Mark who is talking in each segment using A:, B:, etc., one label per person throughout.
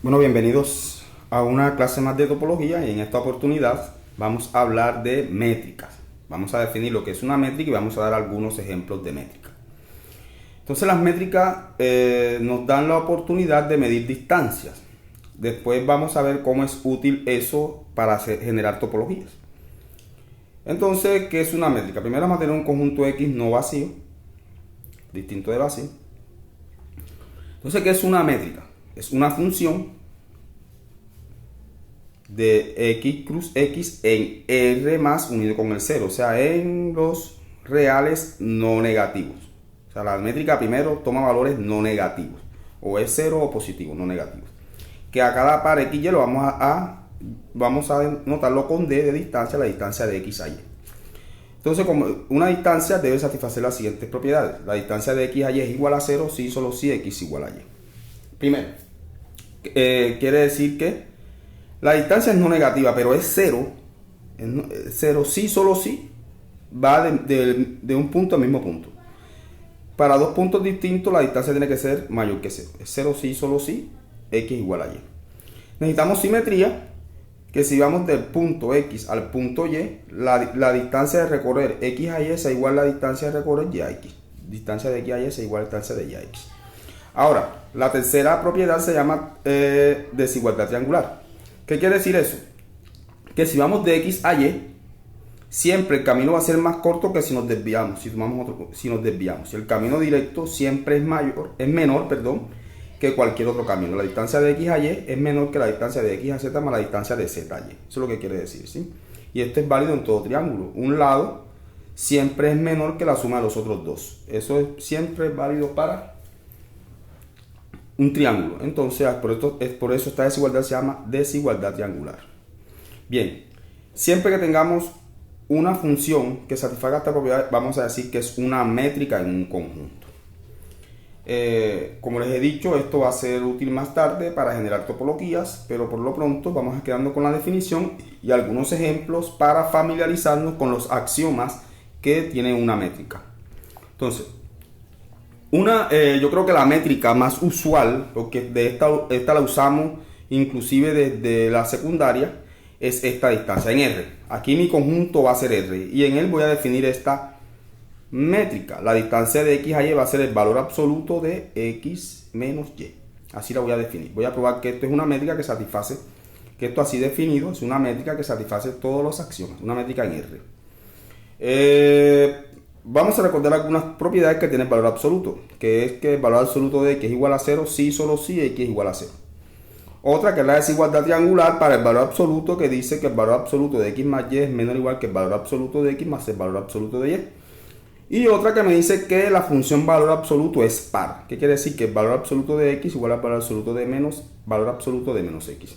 A: Bueno, bienvenidos a una clase más de topología y en esta oportunidad vamos a hablar de métricas. Vamos a definir lo que es una métrica y vamos a dar algunos ejemplos de métrica. Entonces las métricas nos dan la oportunidad de medir distancias. Después vamos a ver cómo es útil eso para generar topologías. Entonces, ¿qué es una métrica? Primero vamos a tener un conjunto X no vacío, distinto de vacío. Entonces, ¿qué es una métrica? Es una función de x cruz x en R más unido con el 0, o sea, en los reales no negativos. O sea, la métrica primero toma valores no negativos, o es 0 o positivo, no negativos. Que a cada par x y lo vamos a notarlo con d de distancia, la distancia de x a y. Entonces, como una distancia debe satisfacer las siguientes propiedades. La distancia de x a y es igual a 0 si solo si x igual a y. Primero, quiere decir que la distancia es no negativa, pero es 0. Es 0 si solo si va de un punto al mismo punto. Para dos puntos distintos la distancia tiene que ser mayor que 0. Es 0 si solo si x igual a y. Necesitamos simetría, que si vamos del punto x al punto y, la distancia de recorrer x a y es igual a la distancia de recorrer y a x. Distancia de x a y es igual a la distancia de y a x. Ahora, la tercera propiedad se llama desigualdad triangular. ¿Qué quiere decir eso? Que si vamos de x a y, siempre el camino va a ser más corto que si nos desviamos. Si nos desviamos. El camino directo siempre es menor, que cualquier otro camino. La distancia de x a y es menor que la distancia de x a z más la distancia de z a y. Eso es lo que quiere decir, ¿sí? Y esto es válido en todo triángulo. Un lado siempre es menor que la suma de los otros dos. Eso siempre es válido para un triángulo. Entonces, por eso esta desigualdad se llama desigualdad triangular. Bien, siempre que tengamos una función que satisfaga esta propiedad, vamos a decir que es una métrica en un conjunto. Como les he dicho, esto va a ser útil más tarde para generar topologías, pero por lo pronto vamos a quedarnos con la definición y algunos ejemplos para familiarizarnos con los axiomas que tiene una métrica. Entonces, yo creo que la métrica más usual, porque esta la usamos inclusive desde la secundaria, es esta distancia en R. Aquí mi conjunto va a ser R y en él voy a definir esta métrica. La distancia de x a y va a ser el valor absoluto de x menos y. Así la voy a definir. Voy a probar que esto es una métrica que satisface, que esto así definido es una métrica que satisface todos los axiomas, una métrica en R. Vamos a recordar algunas propiedades que tiene el valor absoluto, que es que el valor absoluto de x es igual a 0 si solo si x es igual a 0. Otra que es la desigualdad triangular para el valor absoluto, que dice que el valor absoluto de x más y es menor o igual que el valor absoluto de x más el valor absoluto de y. Y otra que me dice que la función valor absoluto es par. ¿Qué quiere decir? Que el valor absoluto de x igual al valor absoluto de valor absoluto de menos x.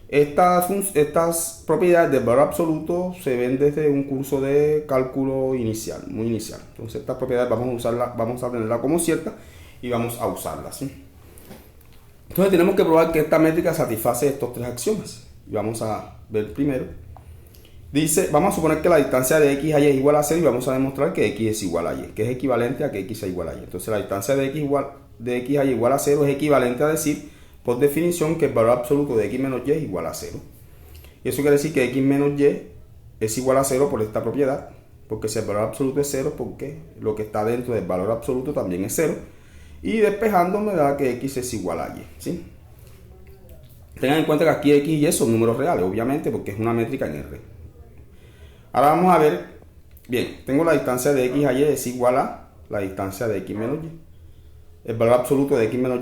A: Estas propiedades del valor absoluto se ven desde un curso de cálculo inicial, muy inicial. Entonces estas propiedades vamos a tenerlas como ciertas y vamos a usarlas, ¿sí? Entonces tenemos que probar que esta métrica satisface estos tres axiomas. Y vamos a ver primero. Dice, vamos a suponer que la distancia de x a y es igual a 0 y vamos a demostrar que x es igual a y, que es equivalente a que x es igual a y. Entonces la distancia de x a y igual a 0 es equivalente a decir, por definición, que el valor absoluto de x menos y es igual a 0. Y eso quiere decir que x menos y es igual a 0 por esta propiedad, porque si el valor absoluto es 0, porque lo que está dentro del valor absoluto también es 0. Y despejando me da que x es igual a y, ¿sí? Tengan en cuenta que aquí x y y son números reales, obviamente, porque es una métrica en R. Ahora vamos a ver, bien, tengo la distancia de x a y es igual a la distancia de x menos y. El valor absoluto de x menos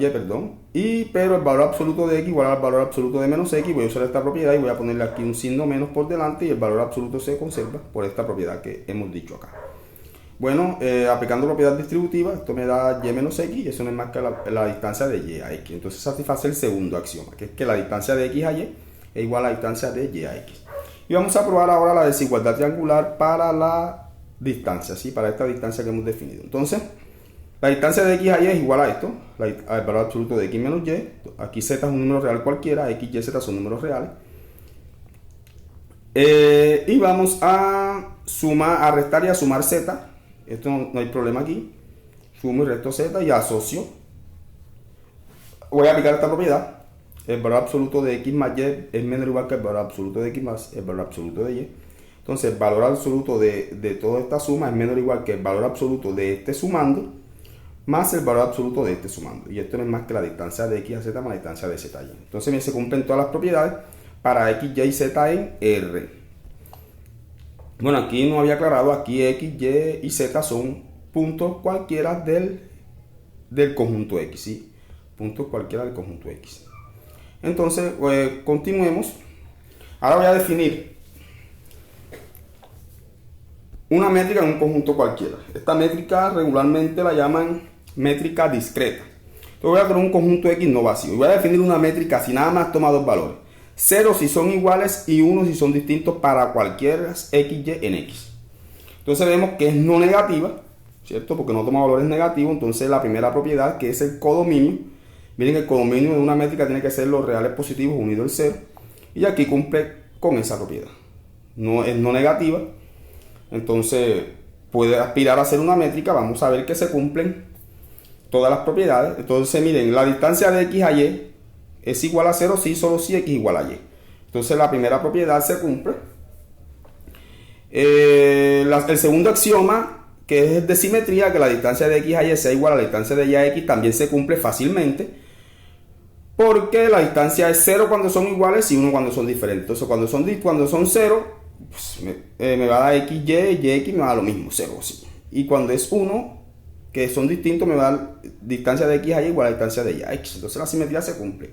A: y, pero el valor absoluto de x igual al valor absoluto de menos x. Voy a usar esta propiedad y voy a ponerle aquí un signo menos por delante y el valor absoluto se conserva por esta propiedad que hemos dicho acá. Bueno, aplicando propiedad distributiva, esto me da y menos x y eso no es más que la distancia de y a x. Entonces satisface el segundo axioma, que es que la distancia de x a y es igual a la distancia de y a x. Y vamos a probar ahora la desigualdad triangular para la distancia, ¿sí? Para esta distancia que hemos definido. Entonces, la distancia de x a y es igual a esto, al valor absoluto de x menos y. Aquí z es un número real cualquiera, x, y, z son números reales. Y vamos a restar y a sumar z. Esto no hay problema aquí. Sumo y resto z y asocio. Voy a aplicar esta propiedad. el valor absoluto de x más y es menor o igual que el valor absoluto de x más el valor absoluto de y. Entonces el valor absoluto de toda esta suma es menor o igual que el valor absoluto de este sumando más el valor absoluto de este sumando. Y esto no es más que la distancia de x a z más la distancia de z a y. Entonces se cumplen todas las propiedades para x, y, z en R. Bueno, aquí no había aclarado, aquí x, y y z son puntos cualquiera del conjunto x, ¿sí? Puntos cualquiera del conjunto x. Entonces, continuemos. Ahora voy a definir una métrica en un conjunto cualquiera. Esta métrica regularmente la llaman métrica discreta. Entonces voy a tener un conjunto x no vacío y voy a definir una métrica si nada más toma dos valores. 0 si son iguales y 1 si son distintos para cualquier x, y en x. Entonces vemos que es no negativa, ¿cierto? Porque no toma valores negativos. Entonces la primera propiedad, que es el codominio. Miren, el codominio de una métrica tiene que ser los reales positivos unidos al 0. Y aquí cumple con esa propiedad. No es no negativa. Entonces puede aspirar a ser una métrica. Vamos a ver que se cumplen todas las propiedades. Entonces miren, la distancia de x a y es igual a 0 si solo si x igual a y. Entonces la primera propiedad se cumple. El segundo axioma, que es de simetría, que la distancia de x a y sea igual a la distancia de y a x, también se cumple fácilmente, porque la distancia es 0 cuando son iguales y 1 cuando son diferentes. Entonces cuando son 0, pues, me va a dar x, y x me va a dar lo mismo, 0 sí. Y cuando es 1, que son distintos, me va a dar distancia de x a y igual a la distancia de y a x. Entonces la simetría se cumple.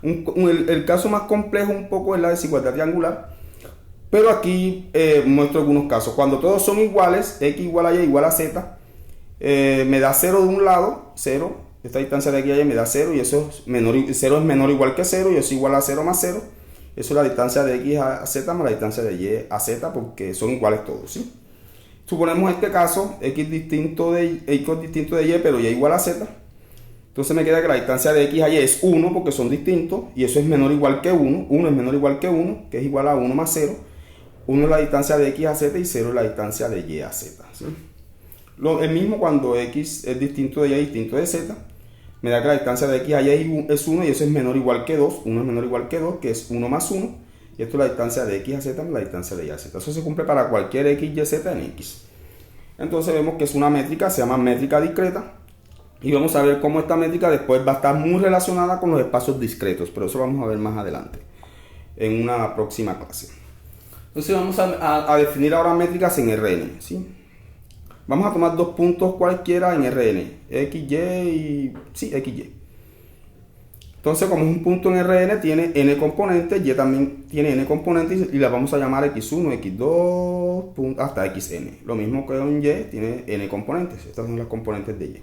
A: El caso más complejo un poco es la desigualdad triangular, pero aquí muestro algunos casos. Cuando todos son iguales, x igual a y igual a z, me da 0 de un lado, 0, esta distancia de x a y me da 0, y eso es 0 es menor o igual que 0, y eso es igual a 0 más 0. Eso es la distancia de x a z más la distancia de y a z, porque son iguales todos, ¿sí? Suponemos este caso, x distinto de y, pero y igual a z. Entonces me queda que la distancia de x a y es 1 porque son distintos, y eso es menor o igual que 1. 1 es menor o igual que 1, que es igual a 1 más 0. 1 es la distancia de x a z y 0 es la distancia de y a z, ¿sí? El mismo cuando x es distinto de y distinto de z, me da que la distancia de x a y es 1 y eso es menor o igual que 2. 1 es menor o igual que 2, que es 1 más 1. Y esto es la distancia de x a z más la distancia de y a z. Eso se cumple para cualquier x, y, z en x. Entonces vemos que es una métrica, se llama métrica discreta. Y vamos a ver cómo esta métrica después va a estar muy relacionada con los espacios discretos. Pero eso lo vamos a ver más adelante, en una próxima clase. Entonces vamos a definir ahora métricas en Rn, ¿sí? Vamos a tomar dos puntos cualquiera en Rn, x, y y... sí, x, y. Entonces, como es un punto en Rn, tiene n componentes, y también tiene n componentes, y las vamos a llamar x1, x2, hasta xn. Lo mismo que un y tiene n componentes. Estas son las componentes de y.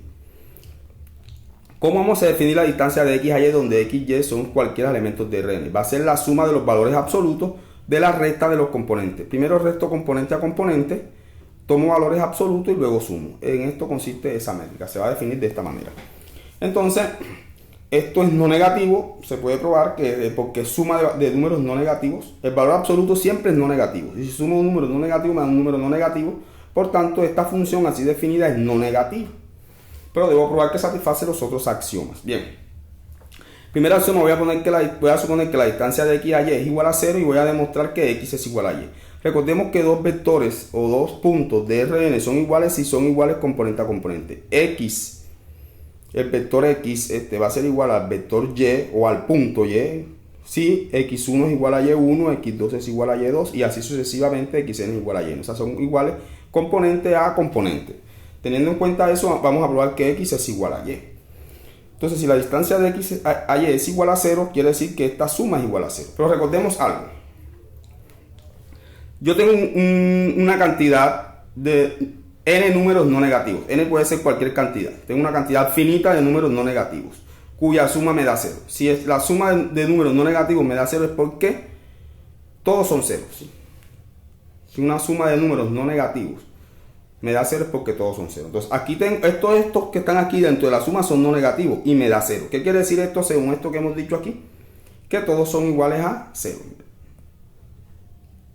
A: ¿Cómo vamos a definir la distancia de x a y donde x y son cualquier elementos de Rn? Va a ser la suma de los valores absolutos de la resta de los componentes. Primero resto componente a componente, tomo valores absolutos y luego sumo. En esto consiste esa métrica. Se va a definir de esta manera. Entonces, esto es no negativo. Se puede probar que porque suma de números no negativos, el valor absoluto siempre es no negativo. Y si sumo un número no negativo, me da un número no negativo. Por tanto, esta función así definida es no negativa. Pero debo probar que satisface los otros axiomas. Bien. Primera axioma, voy a suponer que la distancia de x a y es igual a 0 y voy a demostrar que x es igual a y. Recordemos que dos vectores o dos puntos de Rn son iguales si son iguales componente a componente. X, el vector x va a ser igual al vector y o al punto y si x1 es igual a y1, x2 es igual a y2 y así sucesivamente xn es igual a y. O sea, son iguales componente a componente. Teniendo en cuenta eso, vamos a probar que x es igual a y. Entonces, si la distancia de x a y es igual a 0, quiere decir que esta suma es igual a 0. Pero recordemos algo. Yo tengo una cantidad de n números no negativos. N puede ser cualquier cantidad. Tengo una cantidad finita de números no negativos, cuya suma me da 0. Si la suma de números no negativos me da 0 es porque todos son ceros, ¿sí? Si una suma de números no negativos me da 0 es porque todos son 0. Entonces aquí tengo estos que están aquí dentro de la suma son no negativos y me da 0. ¿Qué quiere decir esto según esto que hemos dicho aquí? Que todos son iguales a 0.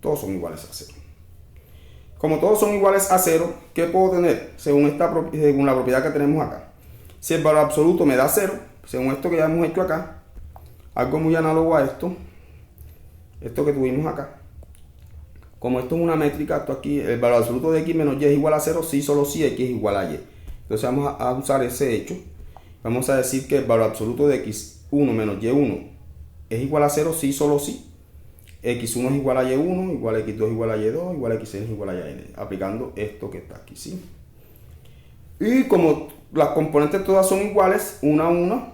A: Todos son iguales a 0. Como todos son iguales a 0, ¿qué puedo tener? Según la propiedad que tenemos acá. Si el valor absoluto me da 0, según esto que ya hemos hecho acá, algo muy análogo a esto que tuvimos acá. Como esto es una métrica, esto aquí, el valor absoluto de x menos y es igual a 0, si solo si x es igual a y. Entonces vamos a usar ese hecho. Vamos a decir que el valor absoluto de x1 menos y1 es igual a 0, si solo si x1 es igual a y1, igual a x2 igual a y2, igual a xn es igual a yn. Aplicando esto que está aquí, ¿sí? Y como las componentes todas son iguales, una a una,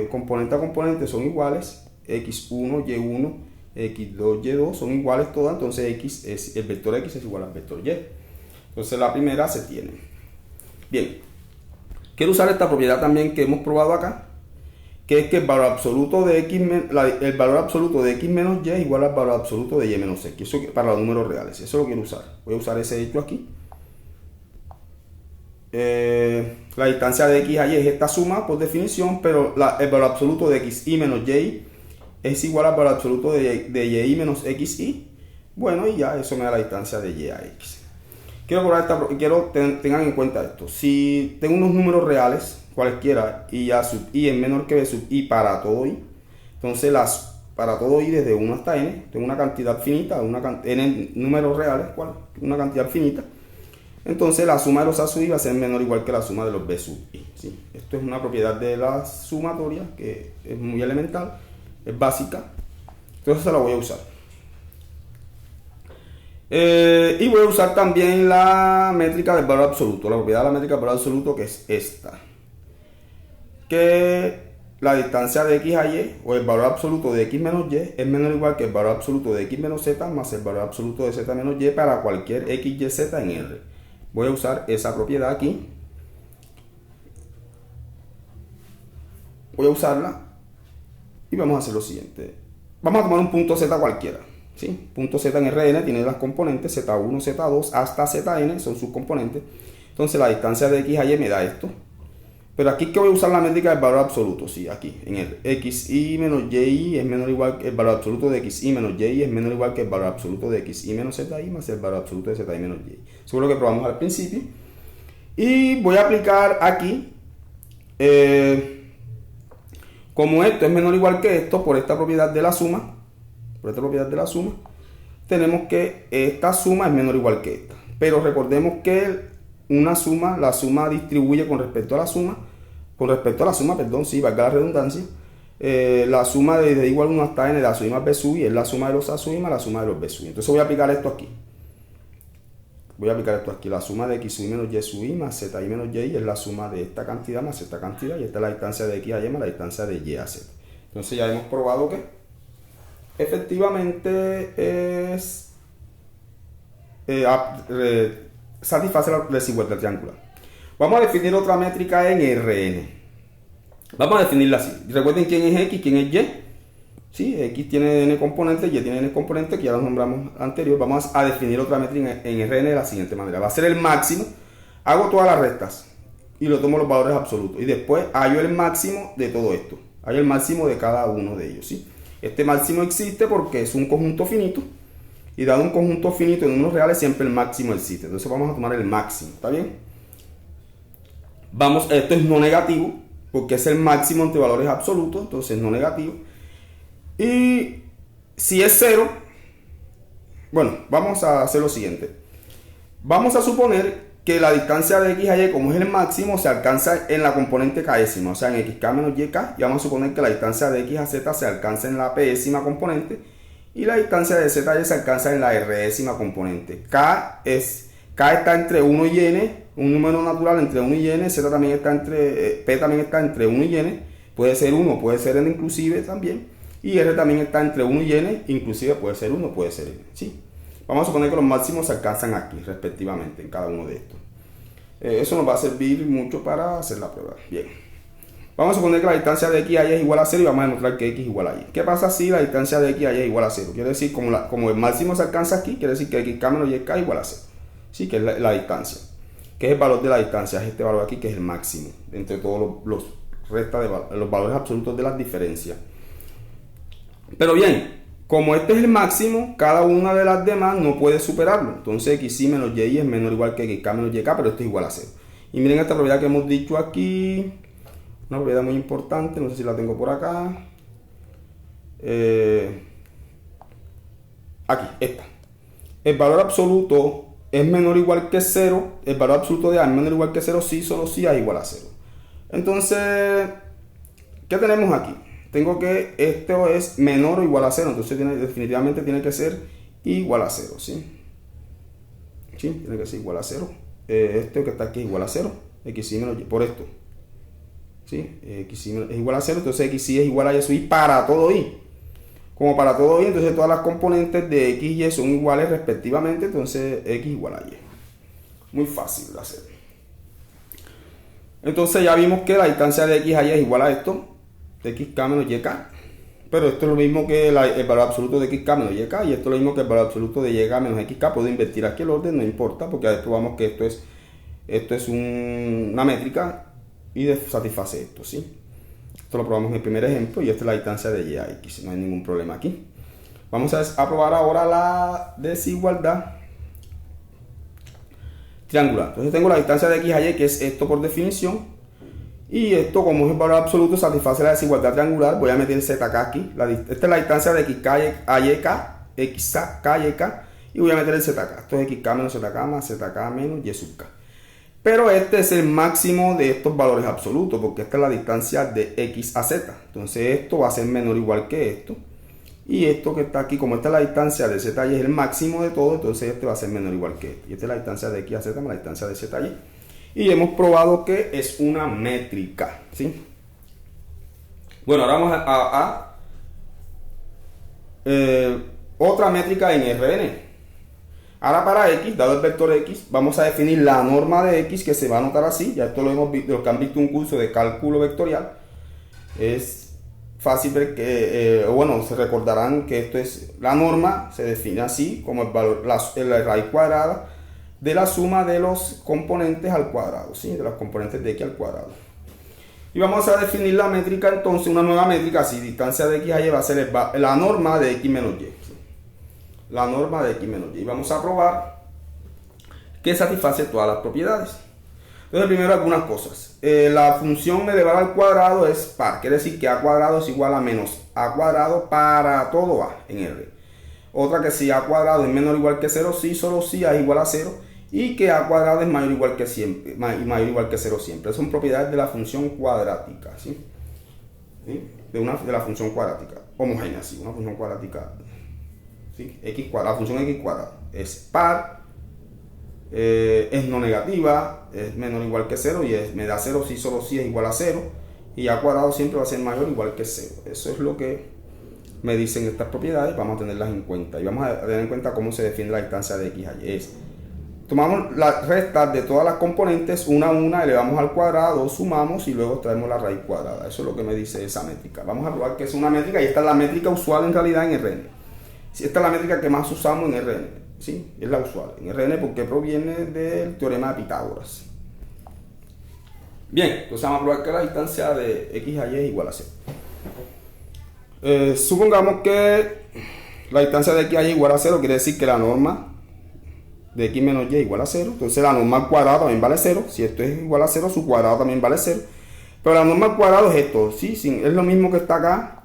A: componente a componente son iguales, x1, y1, x2, y2 son iguales todas, entonces el vector x es igual al vector y. Entonces la primera se tiene. Bien, quiero usar esta propiedad también que hemos probado acá, que es que el valor absoluto de x, menos y es igual al valor absoluto de y menos x. Eso para los números reales, eso lo quiero usar. Voy a usar ese hecho aquí. La distancia de x a y es esta suma por definición, pero el valor absoluto de xy menos y es igual al valor absoluto de y menos xy. Bueno, y ya eso me da la distancia de y a x. Tengan en cuenta esto. Si tengo unos números reales, cualquiera, y a sub i es menor que b sub i para todo i, entonces para todo i desde 1 hasta n, tengo una cantidad finita, n números reales, una cantidad finita. Entonces la suma de los a sub i va a ser menor o igual que la suma de los b sub i, ¿sí? Esto es una propiedad de la sumatoria que es muy elemental, es básica, entonces se la voy a usar. Y voy a usar también la métrica del valor absoluto, la propiedad de la métrica del valor absoluto, que es esta, que la distancia de x a y, o el valor absoluto de x menos y, es menor o igual que el valor absoluto de x menos z más el valor absoluto de z menos y para cualquier x, y, z en R. Voy a usar esa propiedad aquí. Voy a usarla y vamos a hacer lo siguiente. Vamos a tomar un punto z cualquiera, ¿sí? Punto z en Rn tiene las componentes z1, z2 hasta zn, son sus componentes. Entonces la distancia de x a y me da esto. Pero aquí que voy a usar la métrica del valor absoluto, sí, aquí, en el xy menos y es menor o igual que el valor absoluto de xy menos y es menor o igual que el valor absoluto de xy menos zi más el valor absoluto de zi menos y. Seguro que probamos al principio. Y voy a aplicar aquí, como esto es menor o igual que esto, por esta propiedad de la suma, tenemos que esta suma es menor o igual que esta. Pero recordemos que una suma, la suma distribuye con respecto a la suma, sí, valga la redundancia, la suma de igual 1 hasta n de a sub i más b sub i es la suma de los a sub i más la suma de los b sub i. Entonces voy a aplicar esto aquí. La suma de x sub i menos y sub i más z i menos y es la suma de esta cantidad más esta cantidad, y esta es la distancia de x a y más la distancia de y a z. Entonces ya hemos probado que efectivamente satisface la desigualdad triangular. Vamos a definir otra métrica en Rn. Vamos a definirla así. Recuerden quién es x, quién es y. ¿Sí? X tiene n componentes, y tiene n componentes, que ya los nombramos anterior. Vamos a definir otra métrica en Rn de la siguiente manera. Va a ser el máximo. Hago todas las restas y lo tomo los valores absolutos. Y después hallo el máximo de todo esto. Hallo el máximo de cada uno de ellos, ¿sí? Este máximo existe porque es un conjunto finito. Y dado un conjunto finito en números reales, siempre el máximo existe. Entonces vamos a tomar el máximo, ¿está bien? Esto es no negativo, porque es el máximo entre valores absolutos, entonces no negativo. Y si es 0, bueno, vamos a hacer lo siguiente. Vamos a suponer que la distancia de x a y, como es el máximo, se alcanza en la componente k'ésima, o sea, en xk menos yk. Y vamos a suponer que la distancia de x a z se alcanza en la p'ésima componente. Y la distancia de z y se alcanza en la r'ésima componente. K está entre 1 y n, un número natural entre 1 y n. Z también está P también está entre 1 y n. Puede ser 1, puede ser n inclusive también. Y R también está entre 1 y n, inclusive puede ser 1, puede ser n. ¿Sí? Vamos a suponer que los máximos se alcanzan aquí, respectivamente, en cada uno de estos. Eso nos va a servir mucho para hacer la prueba. Bien. Vamos a suponer que la distancia de x a y es igual a 0 y vamos a demostrar que x es igual a y. ¿Qué pasa si la distancia de x a y es igual a 0? Quiere decir, como el máximo se alcanza aquí, quiere decir que xk menos yk es igual a 0. Sí, que es la distancia. ¿Qué es el valor de la distancia? Es este valor aquí, que es el máximo, entre todos los valores absolutos de las diferencias. Pero bien, como este es el máximo, cada una de las demás no puede superarlo. Entonces xy menos y es menor o igual que xk menos yk, pero esto es igual a 0. Y miren esta propiedad que hemos dicho aquí. Una propiedad muy importante, no sé si la tengo por acá. aquí, esta. El valor absoluto es menor o igual que 0. El valor absoluto de A es menor o igual que 0 si solo si A es igual a 0. Entonces, ¿qué tenemos aquí? Tengo que esto es menor o igual a 0. Entonces definitivamente tiene que ser igual a 0. ¿Sí? ¿Sí? Tiene que ser igual a 0. Esto que está aquí es igual a 0. X y menos y por esto. ¿Sí? X y es igual a 0. Entonces X y es igual a Y sub I para todo Y. Como para todo Y, entonces todas las componentes de X y Y son iguales respectivamente. Entonces X igual a Y. Muy fácil de hacer. Entonces ya vimos que la distancia de X a Y es igual a esto. XK menos YK. Pero esto es lo mismo que el valor absoluto de XK menos YK. Y esto es lo mismo que el valor absoluto de YK menos XK. Puedo invertir aquí el orden, no importa. Porque después vamos que esto es una métrica y satisface esto, ¿sí? Esto lo probamos en el primer ejemplo y esta es la distancia de Y a X, no hay ningún problema aquí. Vamos a probar ahora la desigualdad triangular. Entonces tengo la distancia de X a Y, que es esto por definición, y esto, como es el valor absoluto, satisface la desigualdad triangular. Voy a meter ZK aquí. Esta es la distancia de XK a YK, XK a YK, y voy a meter el ZK. Esto es XK menos ZK más ZK menos Y sub K. Pero este es el máximo de estos valores absolutos, porque esta es la distancia de X a Z. Entonces esto va a ser menor o igual que esto. Y esto que está aquí, como esta es la distancia de Z y es el máximo de todo, entonces este va a ser menor o igual que esto. Y esta es la distancia de X a Z más la distancia de Z y hemos probado que es una métrica, ¿sí? Bueno, ahora vamos a otra métrica en Rn. Ahora para X, dado el vector X, vamos a definir la norma de X, que se va a anotar así. Ya esto lo hemos visto, los que han visto un curso de cálculo vectorial. Es fácil ver que, bueno, se recordarán que esto es la norma, se define así, como el valor, la raíz cuadrada de la suma de los componentes al cuadrado, ¿sí? De los componentes de X al cuadrado. Y vamos a definir la métrica entonces, una nueva métrica, así, distancia de X a Y va a ser la norma de X menos Y. La norma de X menos Y. Y vamos a probar que satisface todas las propiedades. Entonces, primero algunas cosas. La función elevada al cuadrado es par. Quiere decir que A cuadrado es igual a menos A cuadrado para todo A en R. Otra que si A cuadrado es menor o igual que 0, sí, solo si A es igual a 0. Y que A cuadrado es mayor o igual que siempre, mayor o igual que 0 siempre. Son propiedades de la función cuadrática, ¿sí? ¿Sí? De la función cuadrática homogénea, ¿sí? Una función cuadrática. ¿Sí? X cuadrado, la función X cuadrado es par, es no negativa, es menor o igual que 0 y me da 0 si solo si es igual a 0, y A cuadrado siempre va a ser mayor o igual que 0. Eso es lo que me dicen estas propiedades. Vamos a tenerlas en cuenta y vamos a tener en cuenta cómo se define la distancia de X a Y. Tomamos las restas de todas las componentes una a una, elevamos al cuadrado, sumamos y luego traemos la raíz cuadrada. Eso es lo que me dice esa métrica. Vamos a probar que es una métrica y esta es la métrica usual en realidad en Rn. Esta es la métrica que más usamos en Rn, ¿sí? Es la usual en Rn porque proviene del teorema de Pitágoras. Bien, entonces vamos a probar que la distancia de X a Y es igual a 0. Supongamos que la distancia de X a Y es igual a 0, quiere decir que la norma de X menos Y es igual a 0. Entonces la norma al cuadrado también vale 0. Si esto es igual a 0, su cuadrado también vale 0. Pero la norma al cuadrado es esto, ¿sí? Es lo mismo que está acá,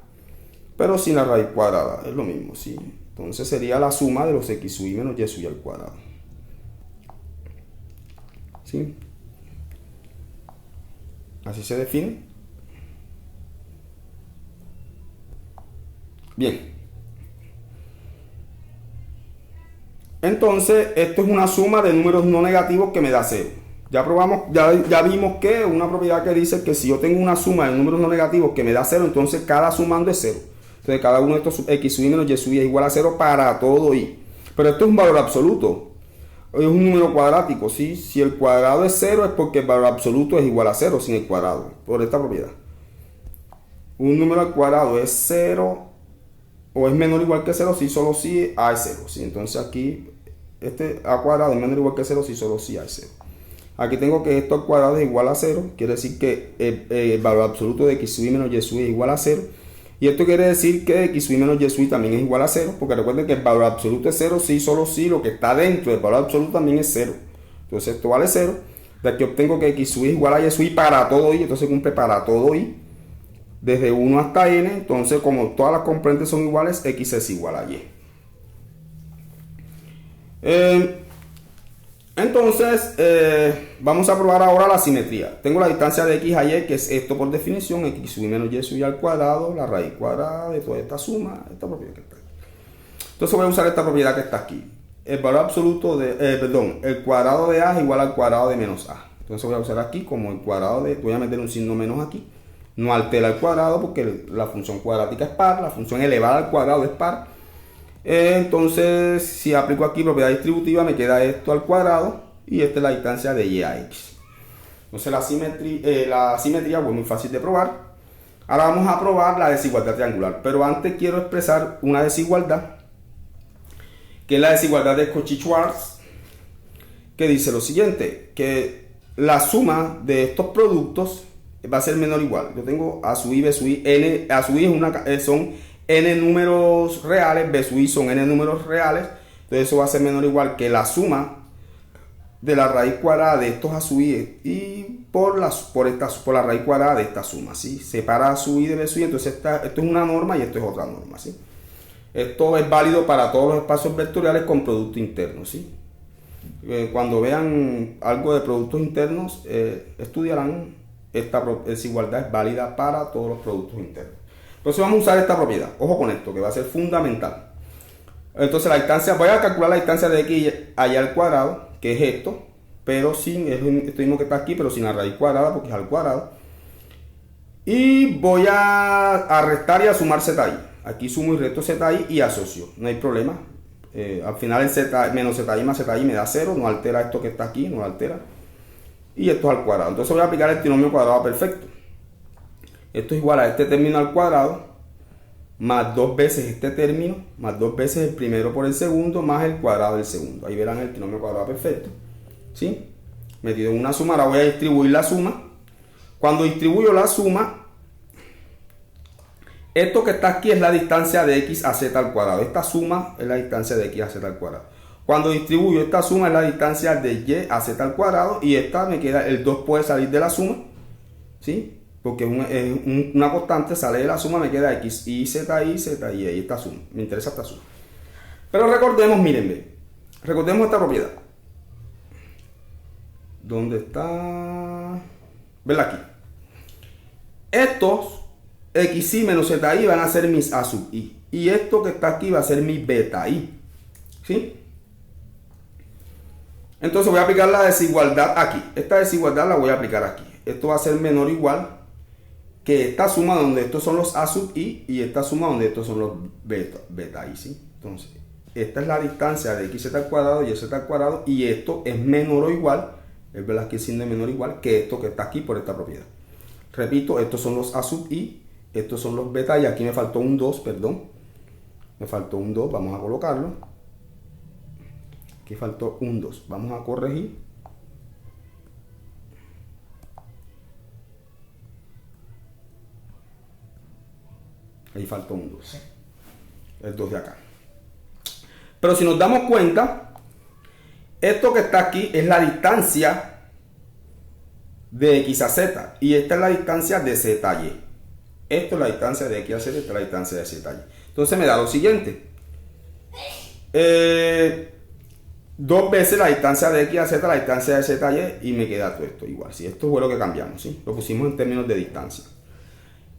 A: pero sin la raíz cuadrada, es lo mismo, ¿sí? Entonces sería la suma de los X sub I menos Y sub I al cuadrado. ¿Sí? Así se define. Bien. Entonces, esto es una suma de números no negativos que me da 0. Ya probamos, ya vimos que una propiedad que dice que si yo tengo una suma de números no negativos que me da 0, entonces cada sumando es 0. Entonces cada uno de estos X sub I menos Y sub I es igual a 0 para todo Y. Pero esto es un valor absoluto. Es un número cuadrático, ¿sí? Si el cuadrado es 0 es porque el valor absoluto es igual a 0 sin el cuadrado. Por esta propiedad. Un número al cuadrado es 0 o es menor o igual que 0 si solo si A es 0. ¿Sí? Entonces aquí este A cuadrado es menor o igual que 0 si solo si A es 0. Aquí tengo que esto al cuadrado es igual a 0. Quiere decir que el valor absoluto de X sub I menos Y sub I es igual a 0. Y esto quiere decir que X sub I menos Y sub I también es igual a 0. Porque recuerden que el valor absoluto es 0 si solo si lo que está dentro del valor absoluto también es 0. Entonces esto vale 0. De aquí obtengo que X sub I es igual a Y sub I para todo Y. Entonces cumple para todo Y. desde 1 hasta n. Entonces, como todas las componentes son iguales, x es igual a y. Entonces, vamos a probar ahora la simetría. Tengo la distancia de x a y, que es esto por definición, x sub y menos y sub y al cuadrado, la raíz cuadrada de toda esta suma, esta propiedad que está aquí. Entonces voy a usar esta propiedad que está aquí. El valor absoluto el cuadrado de a es igual al cuadrado de menos a. Entonces voy a usar aquí como el cuadrado de, voy a meter un signo menos aquí. No altera el cuadrado porque la función cuadrática es par, la función elevada al cuadrado es par. Entonces, si aplico aquí propiedad distributiva, me queda esto al cuadrado y esta es la distancia de y a x. Entonces la simetría fue muy fácil de probar. Ahora vamos a probar la desigualdad triangular, pero antes quiero expresar una desigualdad, que es la desigualdad de Cauchy-Schwarz, que dice lo siguiente, que la suma de estos productos va a ser menor o igual. Yo tengo a sub i, b sub i, n, a sub i son n números reales, b sub i son n números reales, entonces eso va a ser menor o igual que la suma de la raíz cuadrada de estos a sub i y por la raíz cuadrada de esta suma, ¿sí? Separa a sub i de b sub i, entonces esto es una norma y esto es otra norma, ¿sí? Esto es válido para todos los espacios vectoriales con producto interno, ¿sí? Cuando vean algo de productos internos, estudiarán esta desigualdad es válida para todos los productos internos. Entonces vamos a usar esta propiedad. Ojo con esto, que va a ser fundamental. Entonces la distancia, voy a calcular la distancia de x allá al cuadrado, que es esto, pero sin, es esto mismo que está aquí, pero sin la raíz cuadrada, porque es al cuadrado. Y voy a restar y a sumar ZI. Aquí sumo y resto ZI y asocio, no hay problema. Al final el Z menos ZI más ZI me da 0, no altera esto que está aquí, no altera. Y esto es al cuadrado. Entonces voy a aplicar el trinomio cuadrado perfecto. Esto es igual a este término al cuadrado, más 2 veces este término, más 2 veces el primero por el segundo, más el cuadrado del segundo. Ahí verán el trinomio cuadrado perfecto, ¿sí? Metido en una suma, ahora voy a distribuir la suma. Cuando distribuyo la suma, esto que está aquí es la distancia de x a z al cuadrado. Esta suma es la distancia de x a z al cuadrado. Cuando distribuyo esta suma es la distancia de y a z al cuadrado y esta me queda, el 2 puede salir de la suma, ¿sí? Porque es una constante, sale de la suma, me queda x y z y z y esta suma. Me interesa esta suma. Pero recordemos, mírenme, recordemos esta propiedad. ¿Dónde está? Verla aquí. Estos xy menos zi van a ser mis a sub i. Y esto que está aquí va a ser mi beta i. ¿Sí? Entonces voy a aplicar la desigualdad aquí. Esta desigualdad la voy a aplicar aquí. Esto va a ser menor o igual que esta suma donde estos son los a sub i y esta suma donde estos son los beta i, ¿sí? Entonces, esta es la distancia de xz al cuadrado y z al cuadrado y esto es menor o igual, es verdad que es siendo menor o igual que esto que está aquí por esta propiedad. Repito, estos son los a sub i, estos son los beta y aquí me faltó un 2, perdón. Me faltó un 2, vamos a colocarlo. Aquí faltó un 2, vamos a corregir. Ahí faltó un 2. El 2 de acá. Pero si nos damos cuenta, esto que está aquí es la distancia de x a z. Y esta es la distancia de z a y. Esto es la distancia de x a z, esta es la distancia de z a y. Entonces me da lo siguiente. 2 veces la distancia de x a z, la distancia de z a y. Y me queda todo esto igual. Si esto fue lo que cambiamos, ¿sí? Lo pusimos en términos de distancia.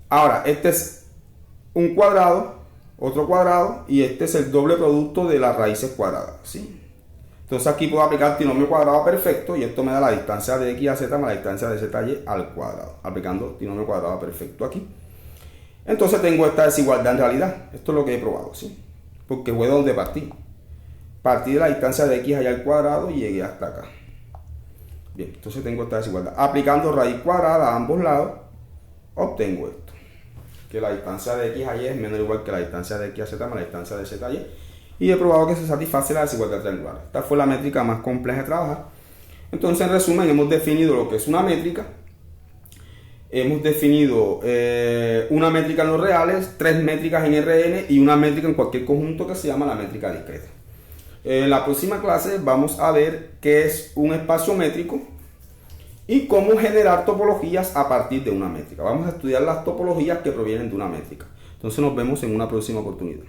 A: Ahora, este es un cuadrado, otro cuadrado y este es el doble producto de las raíces cuadradas, ¿sí? Entonces aquí puedo aplicar trinomio cuadrado perfecto y esto me da la distancia de x a z más la distancia de z a y al cuadrado, aplicando trinomio cuadrado perfecto aquí. Entonces tengo esta desigualdad en realidad. Esto es lo que he probado, ¿sí? Porque fue donde partí. Partí de la distancia de x allá al cuadrado y llegué hasta acá. Bien, entonces tengo esta desigualdad. Aplicando raíz cuadrada a ambos lados, obtengo esto. Que la distancia de x a y es menor o igual que la distancia de x a z más la distancia de z a y. Y he probado que se satisface la desigualdad triangular. Esta fue la métrica más compleja de trabajar. Entonces, en resumen, hemos definido lo que es una métrica. Hemos definido una métrica en los reales, 3 métricas en Rn y una métrica en cualquier conjunto que se llama la métrica discreta. En la próxima clase vamos a ver qué es un espacio métrico y cómo generar topologías a partir de una métrica. Vamos a estudiar las topologías que provienen de una métrica. Entonces nos vemos en una próxima oportunidad.